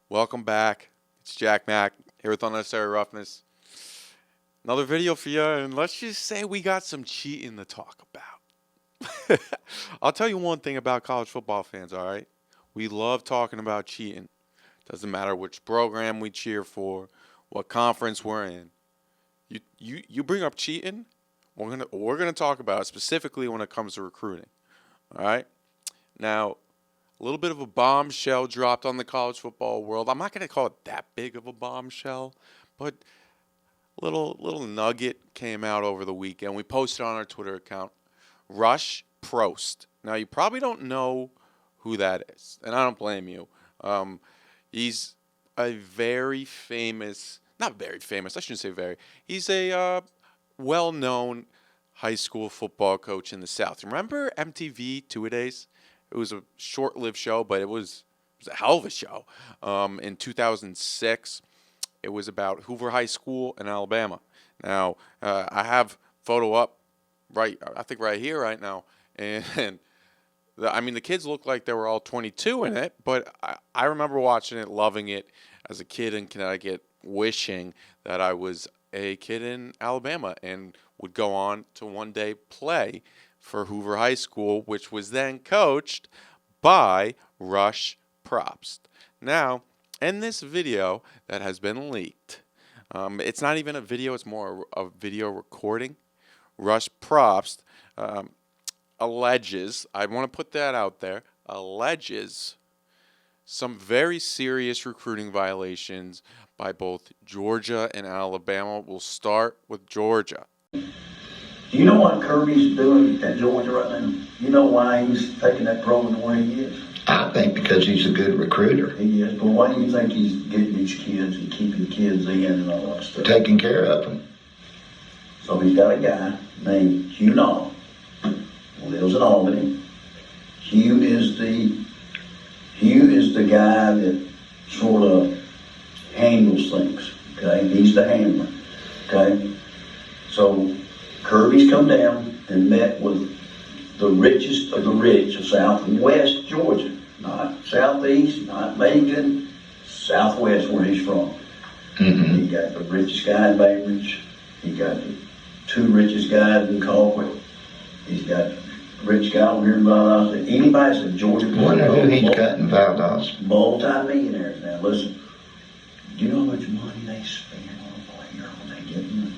Welcome back. It's Jack Mack here with Unnecessary Roughness. Another video for you, and let's just say we got some cheating to talk about. I'll tell you one thing about college football fans, all right? We love talking about cheating. Doesn't matter which program we cheer for, what conference we're in. You bring up cheating, we're gonna talk about it specifically when it comes to recruiting. All right? Now, a little bit of a bombshell dropped on the college football world. I'm not going to call it that big of a bombshell, but little nugget came out over the weekend. We posted on our Twitter account. Rush Propst. Now you probably don't know who that is, and I don't blame you. He's a very famous, not very famous. I shouldn't say very. He's a well-known high school football coach in the South. Remember MTV Two-A-Days? It was a short-lived show, but it was a hell of a show. In 2006, it was about Hoover High School in Alabama. Now, I have photo up I think right here, right now, and the kids looked like they were all 22 in it, but I remember watching it, loving it as a kid in Connecticut, wishing that I was a kid in Alabama and would go on to one day play for Hoover High School, which was then coached by Rush Propst. Now, in this video that has been leaked, it's not even a video, it's more a video recording. Rush Propst alleges, I want to put that out there, alleges some very serious recruiting violations by both Georgia and Alabama. We'll start with Georgia. Do you know what Kirby's doing at Georgia right now? You know why he's taking that program the way he is? I think because he's a good recruiter. He is, but why do you think he's getting these kids and keeping kids in and all that stuff? Taking care of them. So he's got a guy named Hugh Nall, who lives in Albany. Hugh is the guy that sort of handles things, okay? He's the handler, okay? So Kirby's come down and met with the richest of the rich of southwest Georgia, not southeast, not Macon, southwest where he's from. Mm-hmm. He got the richest guy in Bainbridge. He got the two richest guys in Colquitt. He's got the rich guy over here in Valdosta. Anybody's in Georgia. I wonder who he's got in Valdosta. Multi-millionaires now. Listen, do you know how much money they spend on a player when they get them?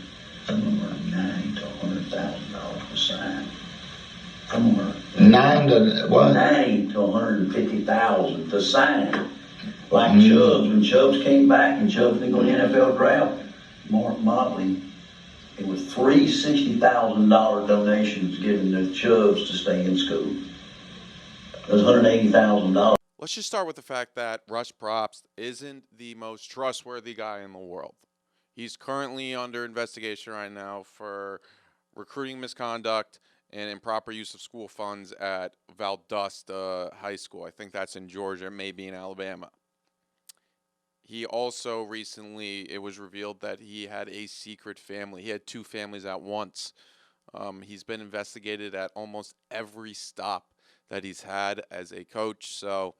Somewhere $9,000 to $100,000 to sign. Somewhere. $9 to what? $90,000 to $150,000 to sign. Like Chubbs. When Chubbs came back and Chubbs didn't go to the NFL draft, Mark Motley, it was three $60,000 donations given to Chubbs to stay in school. It was $180,000. Let's just start with the fact that Rush Propst isn't the most trustworthy guy in the world. He's currently under investigation right now for recruiting misconduct and improper use of school funds at Valdosta High School. I think that's in Georgia, maybe in Alabama. He also recently, it was revealed that he had a secret family. He had two families at once. He's been investigated at almost every stop that he's had as a coach. So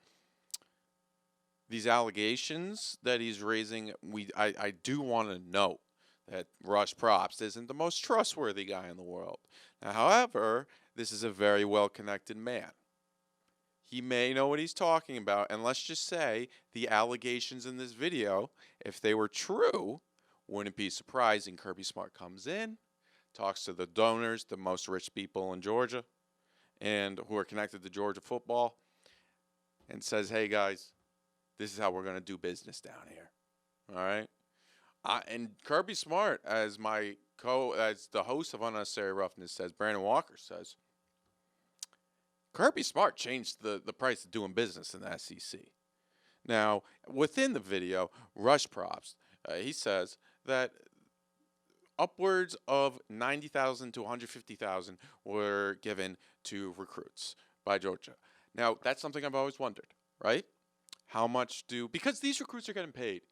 these allegations that he's raising, I do want to note that Rush Propst isn't the most trustworthy guy in the world. Now, however, this is a very well-connected man. He may know what he's talking about, and let's just say the allegations in this video, if they were true, wouldn't be surprising. Kirby Smart comes in, talks to the donors, the most rich people in Georgia, and who are connected to Georgia football, and says, hey guys, this is how we're going to do business down here. All right? And Kirby Smart, as the host of Unnecessary Roughness says, Brandon Walker says, Kirby Smart changed the price of doing business in the SEC. Now, within the video, Rush Propst, he says that upwards of $90,000 to $150,000 were given to recruits by Georgia. Now, that's something I've always wondered, right? How much because these recruits are getting paid.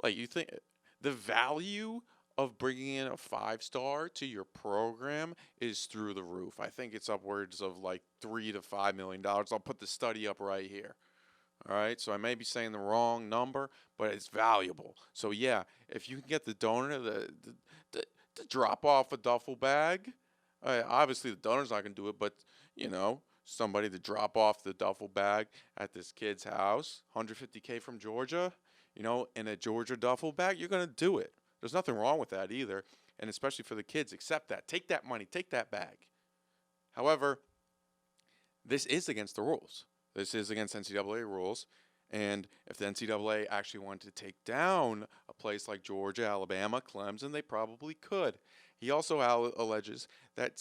Like, you think the value of bringing in a 5-star to your program is through the roof. I think it's upwards of like $3 to $5 million. I'll put the study up right here. All right, so I may be saying the wrong number, but it's valuable. So yeah, if you can get the donor to drop off a duffel bag, obviously the donor's not gonna do it, but somebody to drop off the duffel bag at this kid's house, 150K from Georgia, in a Georgia duffel bag, you're gonna do it. There's nothing wrong with that either, and especially for the kids, accept that. Take that money, take that bag. However, this is against the rules. This is against NCAA rules. And if the NCAA actually wanted to take down a place like Georgia, Alabama, Clemson, they probably could. He also alleges that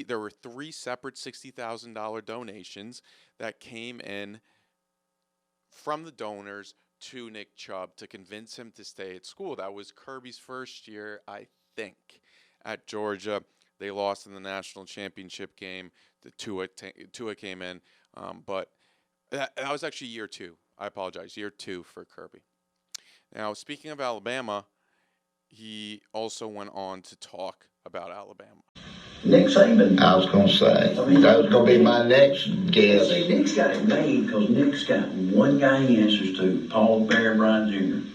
there were 3 separate $60,000 donations that came in from the donors to Nick Chubb to convince him to stay at school. That was Kirby's first year, I think, at Georgia. They lost in the national championship game. The Tua came in, but that was actually year 2. I apologize, year 2 for Kirby. Now, speaking of Alabama, he also went on to talk about Alabama. Nick Saban. I was going to say, that was going to be my next guess. See, Nick's got it made because Nick's got one guy he answers to, Paul Bear Bryant Jr.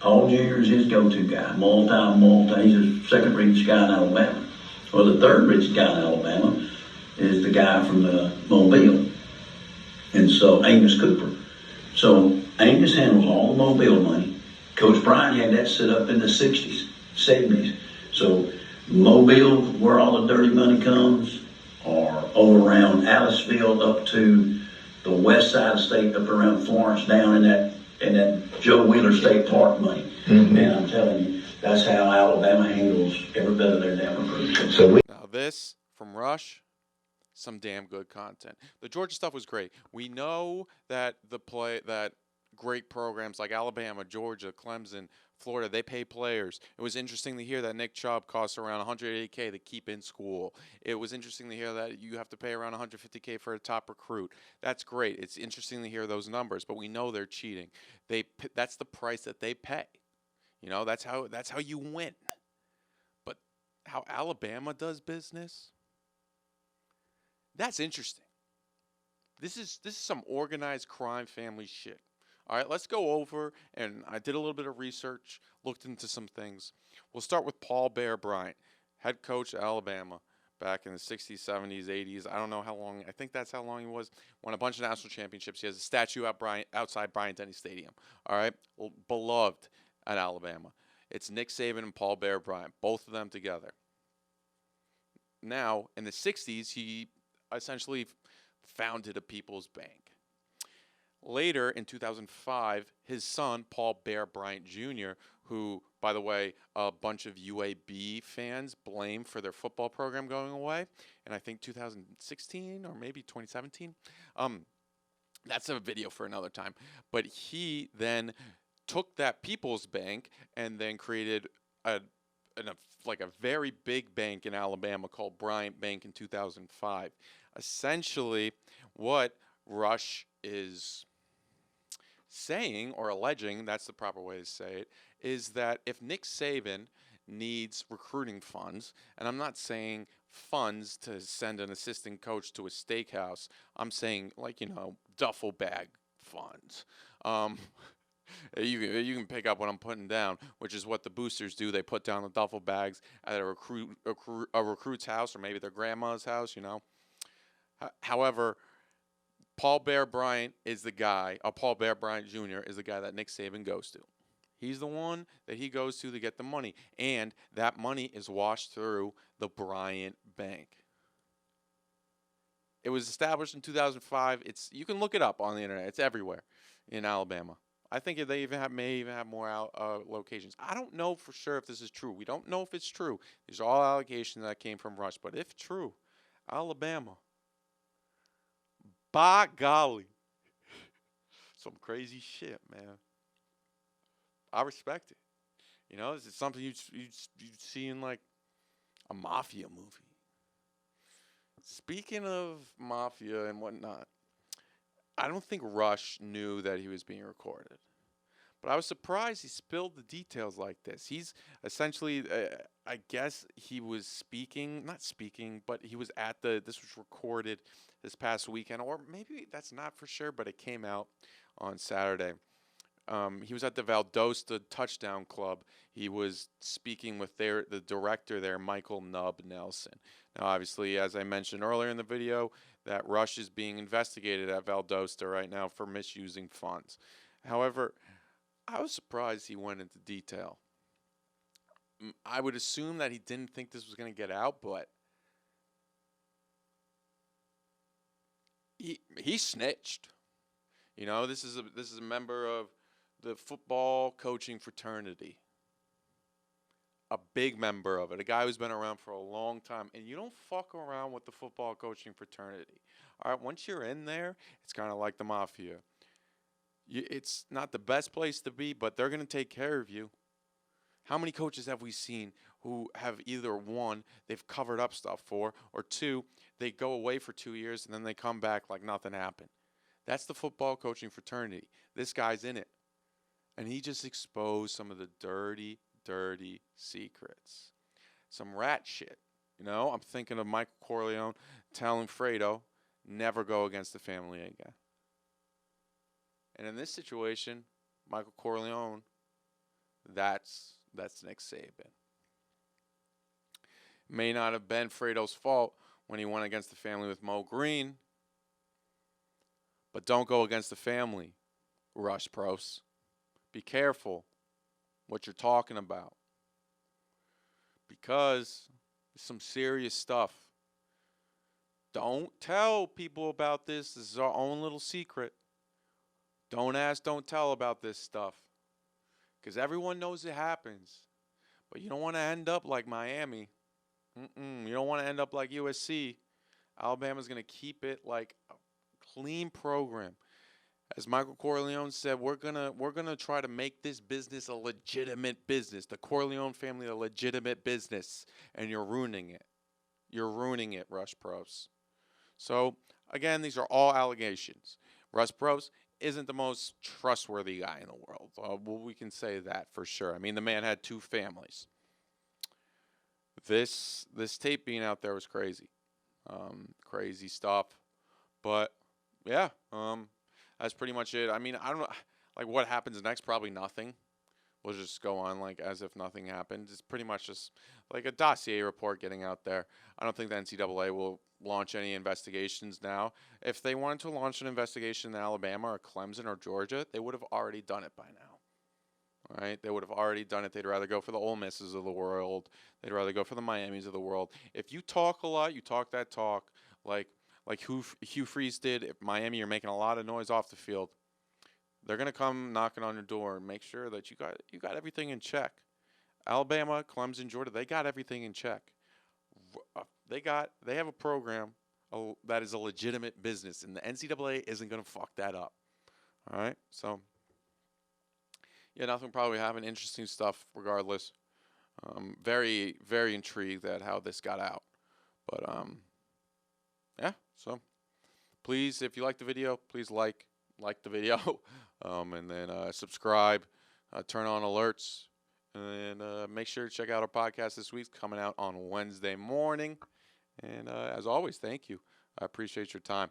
Paul Jr. is his go-to guy, he's the second richest guy in Alabama. Well, the third richest guy in Alabama is the guy from the Mobile. And so, Amos Cooper. So, Amos handles all the Mobile money. Coach Bryant had that set up in the 60s, 70s. So, Mobile, where all the dirty money comes, or over around Aliceville up to the west side of the state, up around Florence, down in that Joe Wheeler State Park money. Mm-hmm. And I'm telling you, that's how Alabama handles every bit of their damn recruiting. Now this, from Rush, some damn good content. The Georgia stuff was great. We know that that great programs like Alabama, Georgia, Clemson, Florida, they pay players. It was interesting to hear that Nick Chubb costs around $180K to keep in school. It was interesting to hear that you have to pay around $150K for a top recruit. That's great. It's interesting to hear those numbers, but we know they're cheating. That's the price that they pay. That's how you win. But how Alabama does business, that's interesting. This is some organized crime family shit. All right, let's go over, and I did a little bit of research, looked into some things. We'll start with Paul Bear Bryant, head coach at Alabama back in the 60s, 70s, 80s. I don't know how long. I think that's how long he was. Won a bunch of national championships. He has a statue outside Bryant-Denny Stadium. All right, beloved at Alabama. It's Nick Saban and Paul Bear Bryant, both of them together. Now, in the 60s, he essentially founded a People's Bank. Later, in 2005, his son, Paul Bear Bryant Jr., who, by the way, a bunch of UAB fans blame for their football program going away, and I think 2016 or maybe 2017. That's a video for another time. But he then took that People's Bank and then created a very big bank in Alabama called Bryant Bank in 2005. Essentially, what Rush is saying or alleging, that's the proper way to say it, is that if Nick Saban needs recruiting funds, and I'm not saying funds to send an assistant coach to a steakhouse, I'm saying duffel bag funds. You can pick up what I'm putting down, which is what the boosters do. They put down the duffel bags at a recruit's house or maybe their grandma's house, However, Paul Bear Bryant is the guy, Paul Bear Bryant Jr. is the guy that Nick Saban goes to. He's the one that he goes to get the money, and that money is washed through the Bryant Bank. It was established in 2005. You can look it up on the internet. It's everywhere in Alabama. I think they may even have more locations. I don't know for sure if this is true. We don't know if it's true. These are all allegations that came from Rush. But if true, Alabama, by golly, some crazy shit, man. I respect it. This is something you'd see in like a mafia movie. Speaking of mafia and whatnot, I don't think Rush knew that he was being recorded. But I was surprised he spilled the details like this. He's essentially, I guess he was not speaking, but he was this was recorded this past weekend, or maybe that's not for sure, but it came out on Saturday. He was at the Valdosta Touchdown Club. He was speaking with the director there, Michael Nubb Nelson. Now, obviously, as I mentioned earlier in the video, that Rush is being investigated at Valdosta right now for misusing funds. However, I was surprised he went into detail. I would assume that he didn't think this was going to get out, but he snitched. You know, this is a member of the football coaching fraternity. A big member of it, a guy who's been around for a long time, and you don't fuck around with the football coaching fraternity. All right, once you're in there, it's kind of like the mafia. It's not the best place to be, but they're going to take care of you. How many coaches have we seen who have either one, they've covered up stuff for, or two, they go away for 2 years and then they come back like nothing happened? That's the football coaching fraternity. This guy's in it. And he just exposed some of the dirty, dirty secrets. Some rat shit. You know, I'm thinking of Michael Corleone telling Fredo, never go against the family again. And in this situation, Michael Corleone, that's Nick Saban. May not have been Fredo's fault when he went against the family with Mo Green, but don't go against the family, Rush Propst. Be careful what you're talking about, because it's some serious stuff. Don't tell people about this. This is our own little secret. Don't ask, don't tell about this stuff, because everyone knows it happens. But you don't want to end up like Miami. You don't want to end up like USC. Alabama's going to keep it like a clean program. As Michael Corleone said, we're gonna try to make this business a legitimate business. The Corleone family, a legitimate business, and you're ruining it. You're ruining it, Rush Propst. So again, these are all allegations. Rush Propst isn't the most trustworthy guy in the world. Well, we can say that for sure. I mean, the man had 2 families. This tape being out there was crazy, crazy stuff. But yeah, that's pretty much it. I mean, I don't know, like, what happens next? Probably nothing. We'll just go on like as if nothing happened. It's pretty much just like a dossier report getting out there. I don't think the NCAA will launch any investigations now. If they wanted to launch an investigation in Alabama or Clemson or Georgia, they would have already done it by now. All right, they would have already done it. They'd rather go for the Ole Misses of the world. They'd rather go for the Miamis of the world. If you talk a lot, you talk that talk, like Hugh Freeze did at Miami. You're making a lot of noise off the field. They're gonna come knocking on your door and make sure that you got everything in check. Alabama, Clemson, Georgia, they got everything in check. They have a program that is a legitimate business, and the NCAA isn't gonna fuck that up. All right, so yeah, nothing probably having interesting stuff regardless. Very, very intrigued at how this got out. But yeah, so please, if you like the video, please like the video, and then subscribe, turn on alerts, and make sure to check out our podcast this week, coming out on Wednesday morning. And as always, thank you. I appreciate your time.